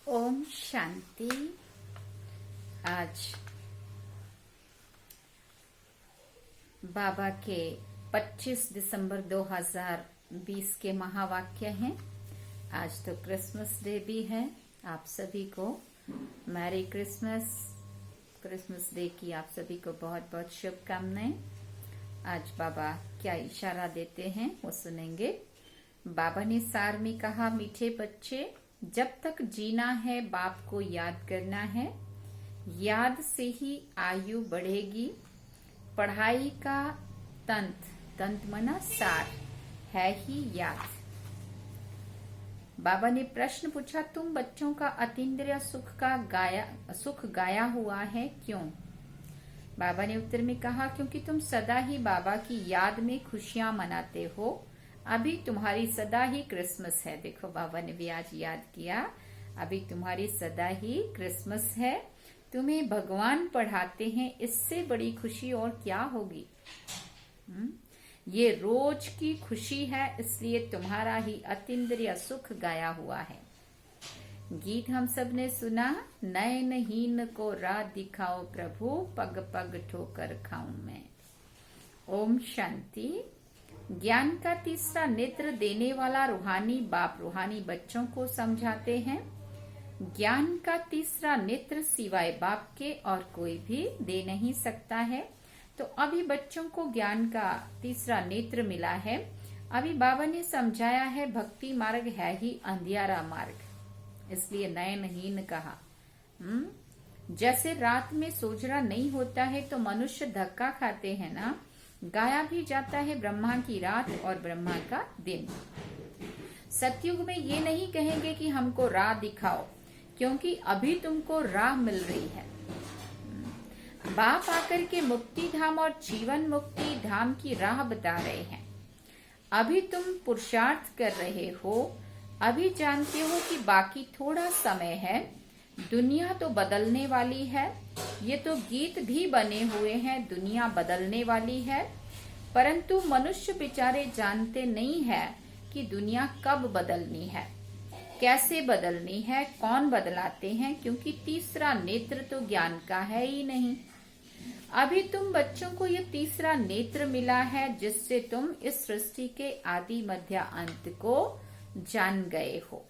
ओम शांति। आज बाबा के 25 दिसंबर 2020 के महावाक्य हैं। आज तो क्रिसमस डे भी है। आप सभी को मैरी क्रिसमस डे की आप सभी को बहुत बहुत शुभकामनाएं। आज बाबा क्या इशारा देते हैं वो सुनेंगे। बाबा ने सार में कहा, मीठे बच्चे, जब तक जीना है बाप को याद करना है। याद से ही आयु बढ़ेगी। पढ़ाई का तंत मना सार है ही याद। बाबा ने प्रश्न पूछा, तुम बच्चों का अतीन्द्रिय सुख गाया हुआ है क्यों? बाबा ने उत्तर में कहा, क्योंकि तुम सदा ही बाबा की याद में खुशियां मनाते हो। अभी तुम्हारी सदा ही क्रिसमस है। देखो बाबा ने भी आज याद किया, अभी तुम्हारी सदा ही क्रिसमस है। तुम्हें भगवान पढ़ाते हैं, इससे बड़ी खुशी और क्या होगी। ये रोज की खुशी है, इसलिए तुम्हारा ही अतीन्द्रिय सुख गाया हुआ है। गीत हम सब ने सुना, नयनहीन को राह दिखाओ प्रभु, पग पग ठोकर खाऊं मैं। ओम शांति। ज्ञान का तीसरा नेत्र देने वाला रूहानी बाप रूहानी बच्चों को समझाते हैं। ज्ञान का तीसरा नेत्र सिवाय बाप के और कोई भी दे नहीं सकता है। तो अभी बच्चों को ज्ञान का तीसरा नेत्र मिला है। अभी बाबा ने समझाया है, भक्ति मार्ग है ही अंधियारा मार्ग, इसलिए नयनहीन कहा। जैसे रात में सोजरा नहीं होता है तो मनुष्य धक्का खाते हैं ना, गाया भी जाता है ब्रह्मा की रात और ब्रह्मा का दिन। सतयुग में ये नहीं कहेंगे कि हमको राह दिखाओ, क्योंकि अभी तुमको राह मिल रही है। बाप आकर के मुक्ति धाम और जीवन मुक्ति धाम की राह बता रहे हैं। अभी तुम पुरुषार्थ कर रहे हो, अभी जानते हो कि बाकी थोड़ा समय है। दुनिया तो बदलने वाली है। ये तो गीत भी बने हुए हैं, दुनिया बदलने वाली है। परंतु मनुष्य बेचारे जानते नहीं है कि दुनिया कब बदलनी है, कैसे बदलनी है, कौन बदलाते हैं, क्योंकि तीसरा नेत्र तो ज्ञान का है ही नहीं। अभी तुम बच्चों को ये तीसरा नेत्र मिला है, जिससे तुम इस सृष्टि के आदि मध्य अंत को जान गए हो।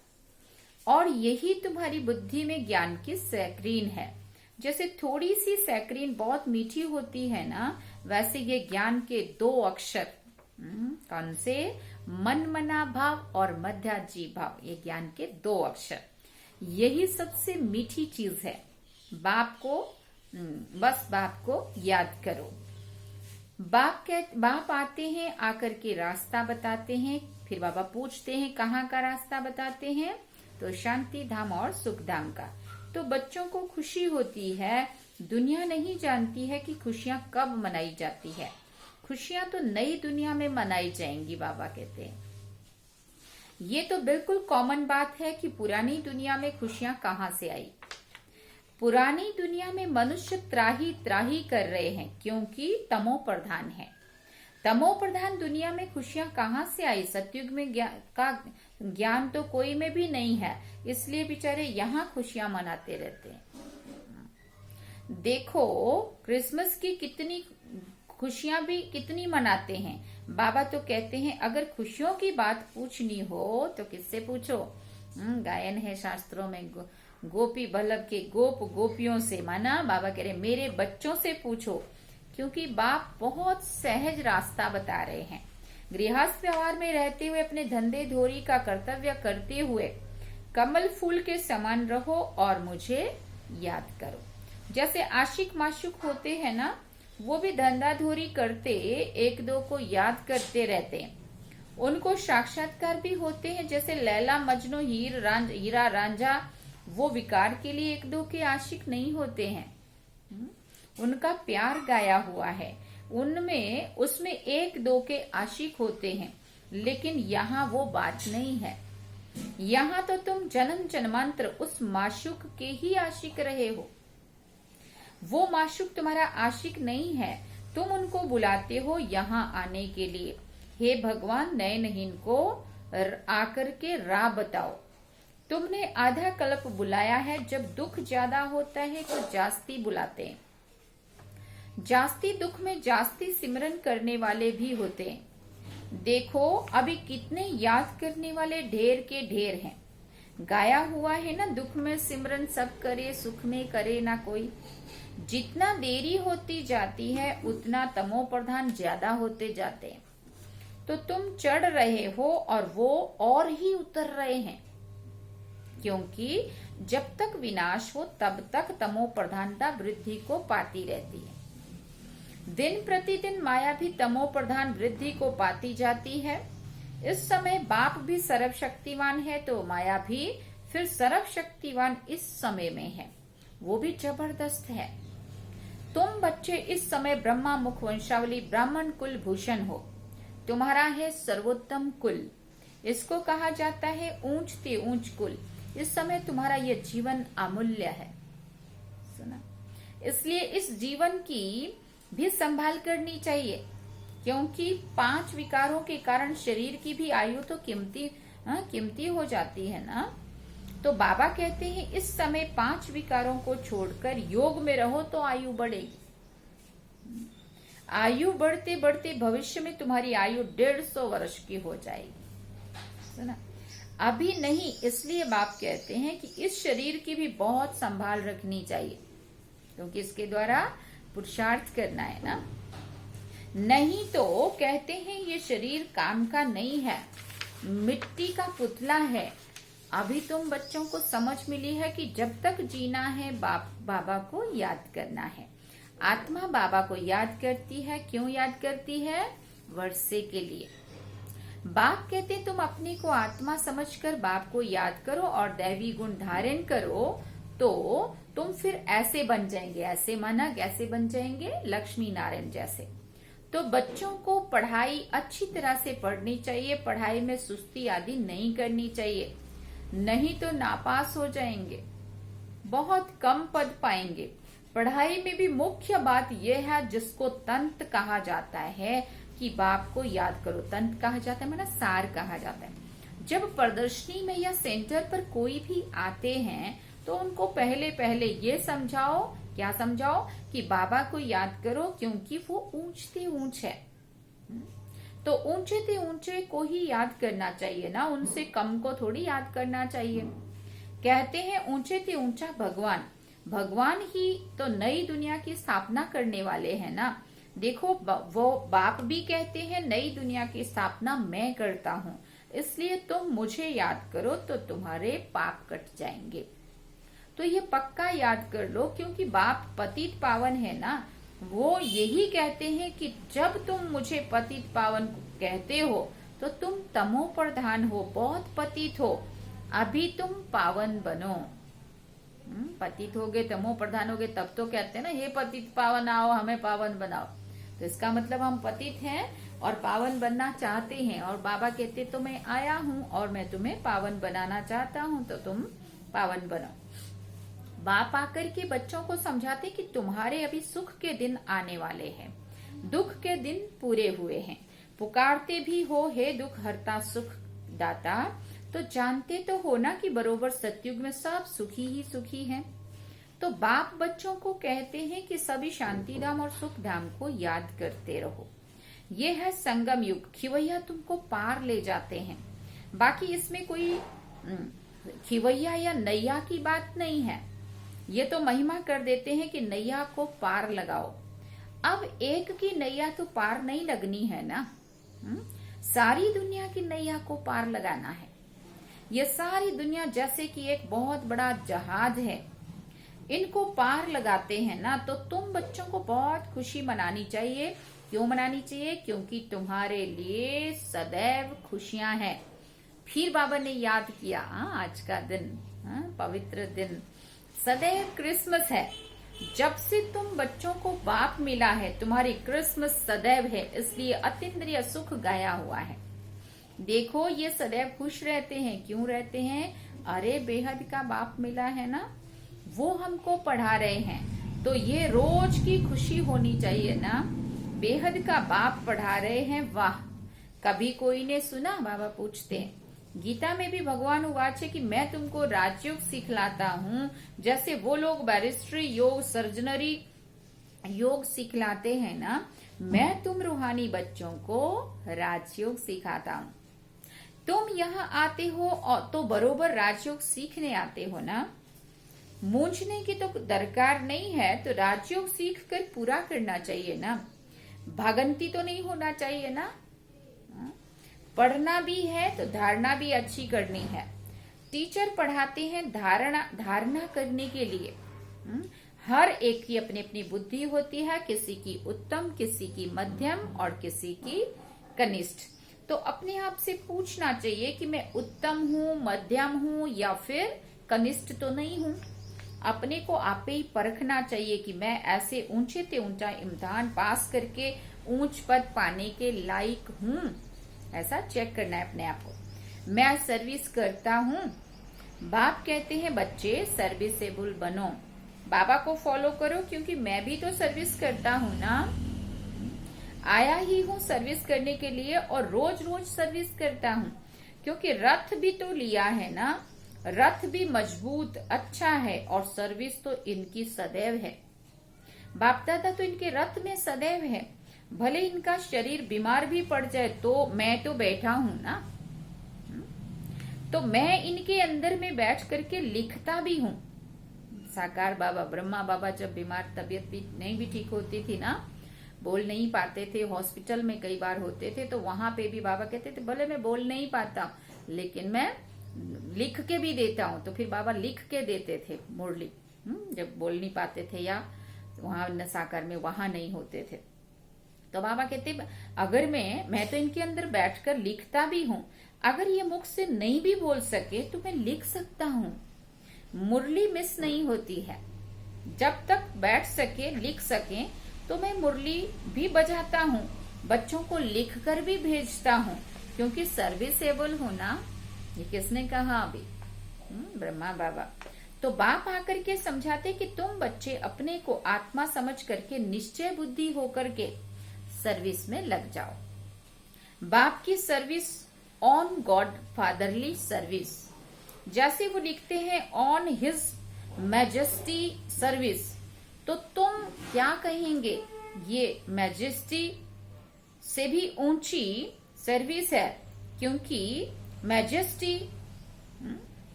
और यही तुम्हारी बुद्धि में ज्ञान की सैक्रीन है। जैसे थोड़ी सी सैक्रीन बहुत मीठी होती है ना, वैसे ये ज्ञान के दो अक्षर, कौन से? मन मना भाव और मध्याजी भाव, ये ज्ञान के दो अक्षर, यही सबसे मीठी चीज है। बस बाप को याद करो। बाप आते हैं, आकर के रास्ता बताते हैं। फिर बाबा पूछते हैं कहाँ का रास्ता बताते हैं? तो शांति धाम और सुख धाम का। तो बच्चों को खुशी होती है। दुनिया नहीं जानती है कि खुशियां कब मनाई जाती है। खुशियां तो नई दुनिया में मनाई जाएंगी, बाबा कहते हैं। ये तो बिल्कुल कॉमन बात है कि पुरानी दुनिया में खुशियां कहाँ से आई। पुरानी दुनिया में मनुष्य त्राही त्राही कर रहे हैं, क्योंकि तमो प्रधान है। तमो प्रधान दुनिया में खुशियां कहाँ से आई? सतयुग में ज्ञान तो कोई में भी नहीं है, इसलिए बेचारे यहाँ खुशियां मनाते रहते हैं। देखो क्रिसमस की कितनी खुशियां भी कितनी मनाते हैं। बाबा तो कहते हैं, अगर खुशियों की बात पूछनी हो तो किससे पूछो? गायन है शास्त्रों में, गोपी बल्लभ के गोपियों से। माना बाबा कह रहे मेरे बच्चों से पूछो, क्योंकि बाप बहुत सहज रास्ता बता रहे हैं। गृहस्थ व्यवहार में रहते हुए, अपने धंधे धोरी का कर्तव्य करते हुए, कमल फूल के समान रहो और मुझे याद करो। जैसे आशिक माशूक होते हैं ना, वो भी धंधाधोरी करते एक दो को याद करते रहते हैं। उनको साक्षात्कार भी होते हैं, जैसे लैला मजनू हीरा रांझा, वो विकार के लिए एक दो के आशिक नहीं होते हैं। उनका प्यार गाया हुआ है, उसमें एक दो के आशिक होते हैं। लेकिन यहाँ वो बात नहीं है। यहाँ तो तुम जन्म जन्मांतर उस माशूक के ही आशिक रहे हो। वो माशूक तुम्हारा आशिक नहीं है, तुम उनको बुलाते हो यहाँ आने के लिए। हे भगवान, नयनहीन को आकर के राह बताओ। तुमने आधा कल्प बुलाया है, जब दुख ज्यादा होता है तो जास्ती बुलाते हैं। जास्ती दुख में जास्ती सिमरन करने वाले भी होते हैं। देखो अभी कितने याद करने वाले ढेर के ढेर हैं। गाया हुआ है ना, दुख में सिमरन सब करे, सुख में करे ना कोई। जितना देरी होती जाती है उतना तमो प्रधान ज्यादा होते जाते हैं। तो तुम चढ़ रहे हो और वो और ही उतर रहे हैं, क्योंकि जब तक विनाश हो तब तक तमो प्रधानता वृद्धि को पाती रहती है। दिन प्रतिदिन माया भी तमो प्रधान वृद्धि को पाती जाती है। इस समय बाप भी सर्वशक्तिवान है तो माया भी फिर सर्वशक्तिवान इस समय में है, वो भी जबरदस्त है। तुम बच्चे इस समय ब्रह्मा मुख वंशावली ब्राह्मण कुल भूषण हो। तुम्हारा है सर्वोत्तम कुल, इसको कहा जाता है ऊंचते ऊंच कुल। इस समय तुम्हारा यह जीवन अमूल्य है। सुना, इसलिए इस जीवन की भी संभाल करनी चाहिए, क्योंकि 5 विकारों के कारण शरीर की भी आयु तो कीमती हो जाती है ना। तो बाबा कहते हैं इस समय 5 विकारों को छोड़कर योग में रहो तो आयु बढ़ेगी। आयु बढ़ते बढ़ते भविष्य में तुम्हारी आयु 150 वर्ष की हो जाएगी। सुना, अभी नहीं। इसलिए बाप कहते हैं कि इस शरीर की भी बहुत संभाल रखनी चाहिए, क्योंकि इसके द्वारा पुरुषार्थ करना है ना। नहीं तो कहते हैं ये शरीर काम का नहीं है, मिट्टी का पुतला है। अभी तुम बच्चों को समझ मिली है कि जब तक जीना है बाबा को याद करना है। आत्मा बाबा को याद करती है। क्यों याद करती है? वर्षे के लिए। बाप कहते तुम अपने को आत्मा समझकर बाप को याद करो और दैवी गुण धारण करो, तो तुम फिर ऐसे बन जाएंगे। ऐसे माना कैसे बन जाएंगे? लक्ष्मी नारायण जैसे। तो बच्चों को पढ़ाई अच्छी तरह से पढ़नी चाहिए, पढ़ाई में सुस्ती आदि नहीं करनी चाहिए, नहीं तो नापास हो जाएंगे, बहुत कम पद पाएंगे। पढ़ाई में भी मुख्य बात यह है जिसको तंत्र कहा जाता है कि बाप को याद करो। तंत्र कहा जाता है मतलब सार कहा जाता है। जब प्रदर्शनी में या सेंटर पर कोई भी आते हैं तो उनको पहले पहले ये समझाओ, क्या समझाओ? कि बाबा को याद करो, क्योंकि वो ऊंचते ऊंच है। तो ऊंचे ते ऊंचे को ही याद करना चाहिए ना, उनसे कम को थोड़ी याद करना चाहिए। कहते हैं ऊंचे ते ऊंचा भगवान। भगवान ही तो नई दुनिया की स्थापना करने वाले हैं ना। देखो वो बाप भी कहते हैं नई दुनिया की स्थापना मैं करता हूँ, इसलिए तुम मुझे याद करो तो तुम्हारे पाप कट जाएंगे। तो ये पक्का याद कर लो, क्योंकि बाप पतित पावन है ना। वो यही कहते हैं कि जब तुम मुझे पतित पावन कहते हो तो तुम तमो प्रधान हो, बहुत पतित हो। अभी तुम पावन बनो। पतित होगे, तमो प्रधान होगे, तब तो कहते हैं ना हे पतित पावन आओ हमें पावन बनाओ। तो इसका मतलब हम पतित हैं और पावन बनना चाहते हैं, और बाबा कहते तो मैं आया हूँ और मैं तुम्हें पावन बनाना चाहता हूँ, तो तुम पावन बनो। बाप आकर के बच्चों को समझाते कि तुम्हारे अभी सुख के दिन आने वाले हैं, दुख के दिन पूरे हुए हैं। पुकारते भी हो हे दुख हरता सुख दाता, तो जानते तो हो ना कि बरोबर सतयुग में सब सुखी ही सुखी हैं। तो बाप बच्चों को कहते हैं कि सभी शांति धाम और सुख धाम को याद करते रहो। ये है संगम युग, खिवैया तुमको पार ले जाते हैं। बाकी इसमें कोई खिवैया या नैया की बात नहीं है। ये तो महिमा कर देते हैं कि नैया को पार लगाओ। अब एक की नैया तो पार नहीं लगनी है ना, सारी दुनिया की नैया को पार लगाना है। ये सारी दुनिया जैसे कि एक बहुत बड़ा जहाज है, इनको पार लगाते हैं ना, तो तुम बच्चों को बहुत खुशी मनानी चाहिए। क्यों मनानी चाहिए? क्योंकि तुम्हारे लिए सदैव खुशियां हैं। फिर बाबा ने याद किया आज का दिन, पवित्र दिन सदैव क्रिसमस है। जब से तुम बच्चों को बाप मिला है, तुम्हारी क्रिसमस सदैव है, इसलिए अतीन्द्रिय सुख गाया हुआ है। देखो ये सदैव खुश रहते हैं। क्यों रहते हैं? अरे बेहद का बाप मिला है ना, वो हमको पढ़ा रहे हैं, तो ये रोज की खुशी होनी चाहिए ना। बेहद का बाप पढ़ा रहे हैं, वाह। कभी कोई ने सुना? बाबा पूछते हैं। गीता में भी भगवान उवाच है कि मैं तुमको राजयोग सिखलाता हूँ, जैसे वो लोग बैरिस्ट्री योग, सर्जनरी योग सिखलाते हैं ना, मैं तुम रूहानी बच्चों को राजयोग सिखाता हूँ। तुम यहाँ आते हो और तो बरोबर राजयोग सीखने आते हो ना। मूंझने की तो दरकार नहीं है, तो राजयोग सीख कर पूरा करना चाहिए ना। भागंती तो नहीं होना चाहिए ना। पढ़ना भी है तो धारणा भी अच्छी करनी है। टीचर पढ़ाते हैं धारणा करने के लिए। हर एक की अपनी अपनी बुद्धि होती है, किसी की उत्तम, किसी की मध्यम और किसी की कनिष्ठ। तो अपने आप से पूछना चाहिए कि मैं उत्तम हूँ, मध्यम हूँ या फिर कनिष्ठ तो नहीं हूँ। अपने को आप ही परखना चाहिए कि मैं ऐसे ऊंचे से ऊंचा इम्तिहान पास करके ऊंच पद पाने के लायक हूँ। ऐसा चेक करना है अपने आप को। मैं सर्विस करता हूँ। बाप कहते हैं बच्चे सर्विसेबल बनो, बाबा को फॉलो करो, क्योंकि मैं भी तो सर्विस करता हूँ ना। आया ही हूँ सर्विस करने के लिए और रोज रोज सर्विस करता हूँ, क्योंकि रथ भी तो लिया है ना। रथ भी मजबूत अच्छा है और सर्विस तो इनकी सदैव है। बाप दादा तो इनके रथ में सदैव है। भले इनका शरीर बीमार भी पड़ जाए तो मैं तो बैठा हूं ना। तो मैं इनके अंदर में बैठ करके लिखता भी हूँ। साकार बाबा, ब्रह्मा बाबा जब बीमार, तबीयत भी नहीं भी ठीक होती थी ना, बोल नहीं पाते थे, हॉस्पिटल में कई बार होते थे, तो वहां पे भी बाबा कहते थे भले मैं बोल नहीं पाता लेकिन मैं लिख के भी देता हूँ। तो फिर बाबा लिख के देते थे मुरली, जब बोल नहीं पाते थे या वहां साकार में वहां नहीं होते थे। तो बाबा कहते अगर मैं तो इनके अंदर बैठकर लिखता भी हूँ, अगर ये मुख से नहीं भी बोल सके तो मैं लिख सकता हूँ। मुरली मिस नहीं होती है। जब तक बैठ सके, लिख सके, तो मैं मुरली भी बजाता हूँ, बच्चों को लिख कर भी भेजता हूँ, क्योंकि सर्विसेबल होना, ये किसने कहा अभी? ब्रह्मा बाबा। तो बाप आकर के समझाते कि तुम बच्चे अपने को आत्मा समझ करके निश्चय बुद्धि होकर के सर्विस में लग जाओ। बाप की service on God fatherly service, जैसे वो लिखते हैं ऑन हिज मैजेस्टी सर्विस, तो तुम क्या कहेंगे? ये मैजेस्टी से भी ऊंची सर्विस है, क्योंकि मैजेस्टी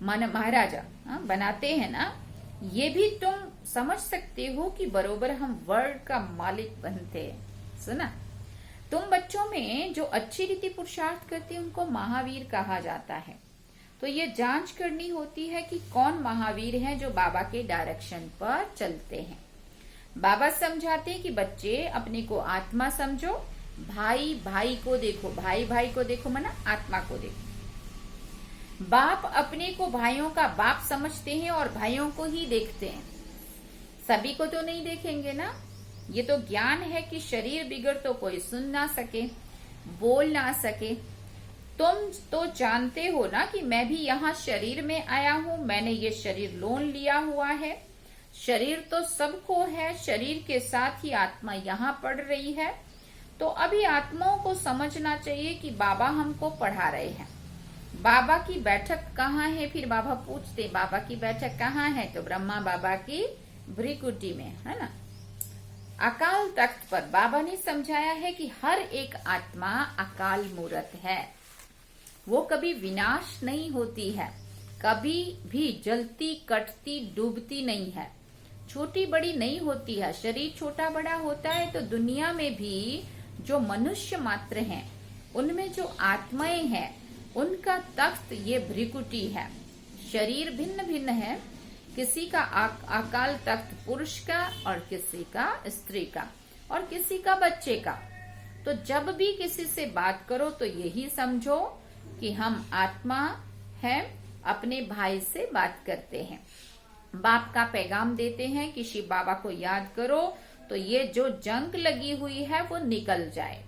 मन महाराजा बनाते हैं ना। ये भी तुम समझ सकते हो कि बरोबर हम वर्ल्ड का मालिक बनते हैं। सुना? तुम बच्चों में जो अच्छी रीति पुरुषार्थ करते हैं उनको महावीर कहा जाता है। तो ये जांच करनी होती है कि कौन महावीर हैं जो बाबा के डायरेक्शन पर चलते हैं। बाबा समझाते हैं कि बच्चे अपने को आत्मा समझो, भाई भाई को देखो, भाई भाई को देखो माना आत्मा को देखो। बाप अपने को भाइयों का बाप समझते हैं और भाइयों को ही देखते हैं, सभी को तो नहीं देखेंगे ना। ये तो ज्ञान है कि शरीर बिगड़ तो कोई सुन ना सके, बोल ना सके। तुम तो जानते हो ना कि मैं भी यहाँ शरीर में आया हूँ, मैंने ये शरीर लोन लिया हुआ है। शरीर तो सबको है, शरीर के साथ ही आत्मा यहाँ पढ़ रही है। तो अभी आत्माओं को समझना चाहिए कि बाबा हमको पढ़ा रहे हैं। बाबा की बैठक कहाँ है? फिर बाबा पूछते बाबा की बैठक कहाँ है? तो ब्रह्मा बाबा की भ्रिकुटी में है ना। अकाल तख्त पर बाबा ने समझाया है कि हर एक आत्मा अकाल मूर्त है, वो कभी विनाश नहीं होती है, कभी भी जलती कटती डूबती नहीं है, छोटी बड़ी नहीं होती है। शरीर छोटा बड़ा होता है तो दुनिया में भी जो मनुष्य मात्र हैं, उनमें जो आत्माएं हैं उनका तख्त ये भ्रिकुटी है। शरीर भिन्न भिन्न है, किसी का अकाल तख्त पुरुष का और किसी का स्त्री का और किसी का बच्चे का। तो जब भी किसी से बात करो तो यही समझो कि हम आत्मा हैं, अपने भाई से बात करते हैं, बाप का पैगाम देते हैं कि शिव बाबा को याद करो तो ये जो जंग लगी हुई है वो निकल जाए।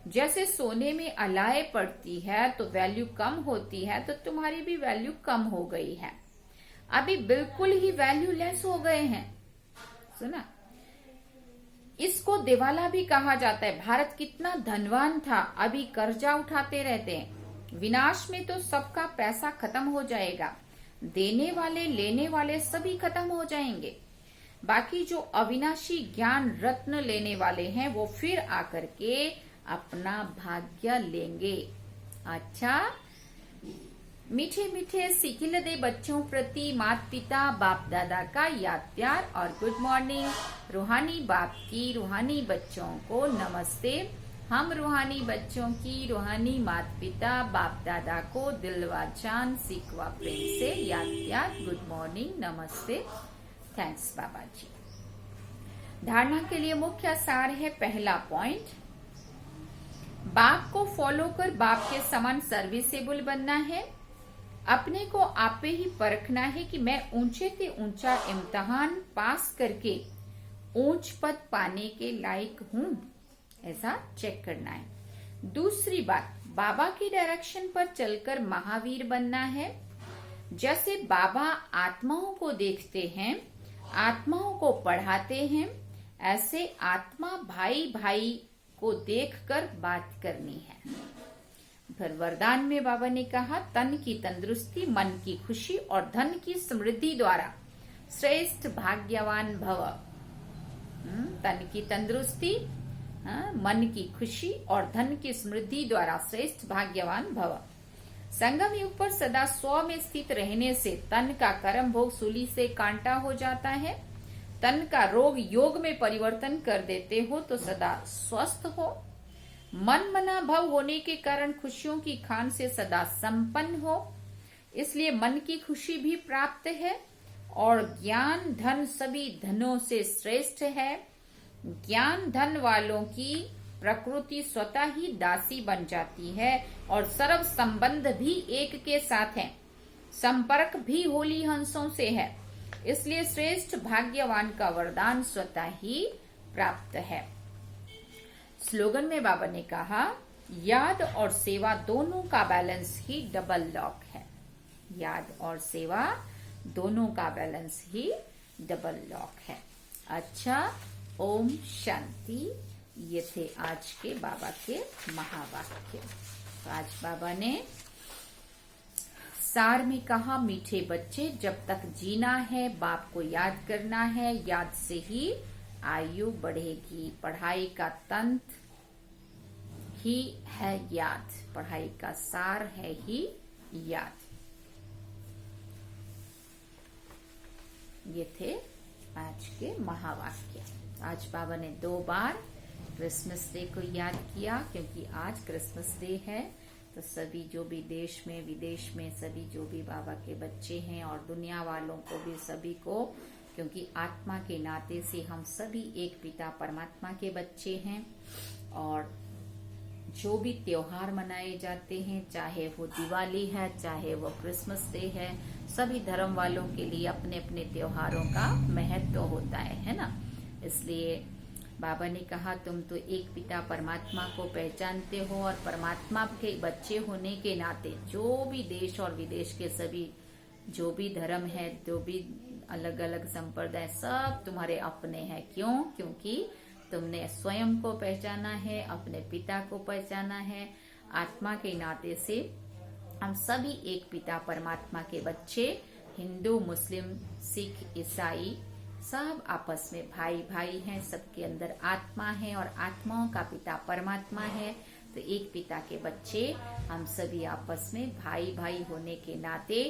जैसे सोने में अलाय पड़ती है तो वैल्यू कम होती है, तो तुम्हारी भी वैल्यू कम हो गई है। अभी बिल्कुल ही वैल्यू लेस हो गए हैं। सुना, इसको दिवाला भी कहा जाता है। भारत कितना धनवान था, अभी कर्जा उठाते रहते हैं। विनाश में तो सबका पैसा खत्म हो जाएगा, देने वाले लेने वाले सभी खत्म हो जाएंगे। बाकी जो अविनाशी ज्ञान रत्न लेने वाले हैं वो फिर आकर के अपना भाग्य लेंगे। अच्छा, मीठे मीठे सिखिल दे बच्चों प्रति माता पिता बाप दादा का याद प्यार और गुड मॉर्निंग। रूहानी बाप की रूहानी बच्चों को नमस्ते। हम रूहानी बच्चों की रूहानी माता पिता बाप दादा को दिलवा जान सीखवा प्रेम से याद प्यार, गुड मॉर्निंग, नमस्ते, थैंक्स बाबा जी। धारणा के लिए मुख्य सार है, पहला पॉइंट, बाप को फॉलो कर बाप के समान सर्विसेबल बनना है। अपने को आपे ही परखना है कि मैं ऊंचे से ऊंचा इम्तिहान पास करके ऊंच पद पाने के लायक हूं, ऐसा चेक करना है। दूसरी बात, बाबा की डायरेक्शन पर चलकर महावीर बनना है। जैसे बाबा आत्माओं को देखते हैं, आत्माओं को पढ़ाते हैं, ऐसे आत्मा भाई भाई को देखकर बात करनी है। फिर वरदान में बाबा ने कहा, तन की तंदुरुस्ती, मन की खुशी और धन की समृद्धि द्वारा श्रेष्ठ भाग्यवान भव। तन की तंदुरुस्ती, मन की खुशी और धन की समृद्धि द्वारा श्रेष्ठ भाग्यवान भव। संगम युग पर सदा स्व में स्थित रहने से तन का कर्म भोग सूली से कांटा हो जाता है। तन का रोग योग में परिवर्तन कर देते हो तो सदा स्वस्थ हो। मन मना भव होने के कारण खुशियों की खान से सदा संपन्न हो, इसलिए मन की खुशी भी प्राप्त है। और ज्ञान धन सभी धनों से श्रेष्ठ है। ज्ञान धन वालों की प्रकृति स्वतः ही दासी बन जाती है और सर्व संबंध भी एक के साथ है, संपर्क भी होली हंसों से है, इसलिए श्रेष्ठ भाग्यवान का वरदान स्वतः ही प्राप्त है। स्लोगन में बाबा ने कहा, याद और सेवा दोनों का बैलेंस ही डबल लॉक है। याद और सेवा दोनों का बैलेंस ही डबल लॉक है। अच्छा, ओम शांति। ये थे आज के बाबा के महावाक्य। तो आज बाबा ने सार में कहा, मीठे बच्चे, जब तक जीना है बाप को याद करना है, याद से ही आयु बढ़ेगी। पढ़ाई का तंत्र ही है याद, पढ़ाई का सार है ही याद। ये थे आज के महावाक्य। आज बाबा ने 2 बार क्रिसमस डे को याद किया, क्योंकि आज क्रिसमस डे है। तो सभी जो भी देश में विदेश में सभी जो भी बाबा के बच्चे हैं और दुनिया वालों को भी सभी को, क्योंकि आत्मा के नाते से हम सभी एक पिता परमात्मा के बच्चे हैं। और जो भी त्योहार मनाए जाते हैं, चाहे वो दिवाली है चाहे वो क्रिसमस डे है, सभी धर्म वालों के लिए अपने अपने त्योहारों का महत्व होता है ना। इसलिए बाबा ने कहा, तुम तो एक पिता परमात्मा को पहचानते हो और परमात्मा के बच्चे होने के नाते जो भी देश और विदेश के सभी जो भी धर्म है, जो भी अलग अलग संप्रदाय, सब तुम्हारे अपने हैं। क्यों? क्योंकि तुमने स्वयं को पहचाना है, अपने पिता को पहचाना है। आत्मा के नाते से हम सभी एक पिता परमात्मा के बच्चे, हिंदू मुस्लिम सिख ईसाई सब आपस में भाई भाई हैं। सबके अंदर आत्मा है और आत्माओं का पिता परमात्मा है। तो एक पिता के बच्चे हम सभी आपस में भाई भाई होने के नाते,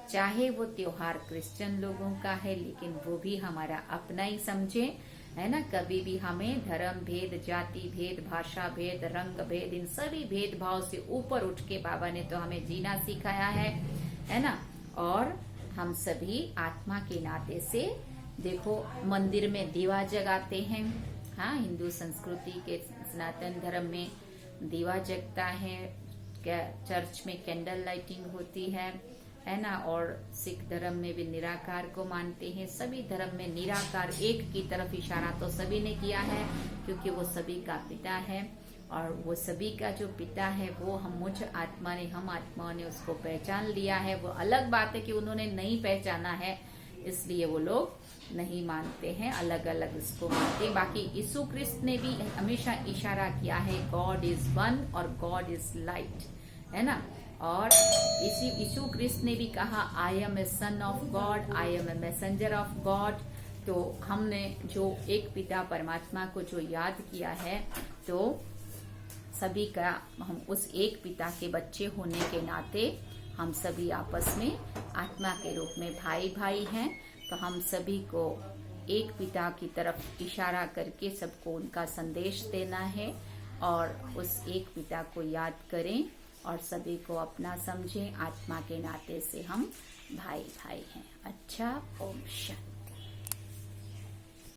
चाहे वो त्योहार क्रिश्चियन लोगों का है लेकिन वो भी हमारा अपना ही समझे। है ना। कभी भी हमें धर्म भेद, जाति भेद, भाषा भेद, रंग भेद, इन सभी भेदभाव से ऊपर उठ के बाबा ने तो हमें जीना सिखाया है ना। और हम सभी आत्मा के नाते से देखो मंदिर में दीवा जगाते हैं, हाँ, हिंदू संस्कृति के सनातन धर्म में दीवा जगता है, चर्च में कैंडल लाइटिंग होती है ना। और सिख धर्म में भी निराकार को मानते हैं। सभी धर्म में निराकार एक की तरफ इशारा तो सभी ने किया है, क्योंकि वो सभी का पिता है। और वो सभी का जो पिता है वो हम आत्मा ने उसको पहचान लिया है। वो अलग बात है कि उन्होंने नहीं पहचाना है, इसलिए वो लोग नहीं मानते हैं, अलग अलग इसको मानते हैं। बाकी यीशु क्रिस्त ने भी हमेशा इशारा किया है गॉड इज वन और गॉड इज लाइट, है ना। और यीशु क्रिस्त ने भी कहा I am a son of God, I am a messenger of God. तो हमने जो एक पिता परमात्मा को जो याद किया है, तो सभी का हम उस एक पिता के बच्चे होने के नाते हम सभी आपस में आत्मा के रूप में भाई भाई हैं। तो हम सभी को एक पिता की तरफ इशारा करके सबको उनका संदेश देना है और उस एक पिता को याद करें और सभी को अपना समझें। आत्मा के नाते से हम भाई भाई हैं। अच्छा, ओम शांति।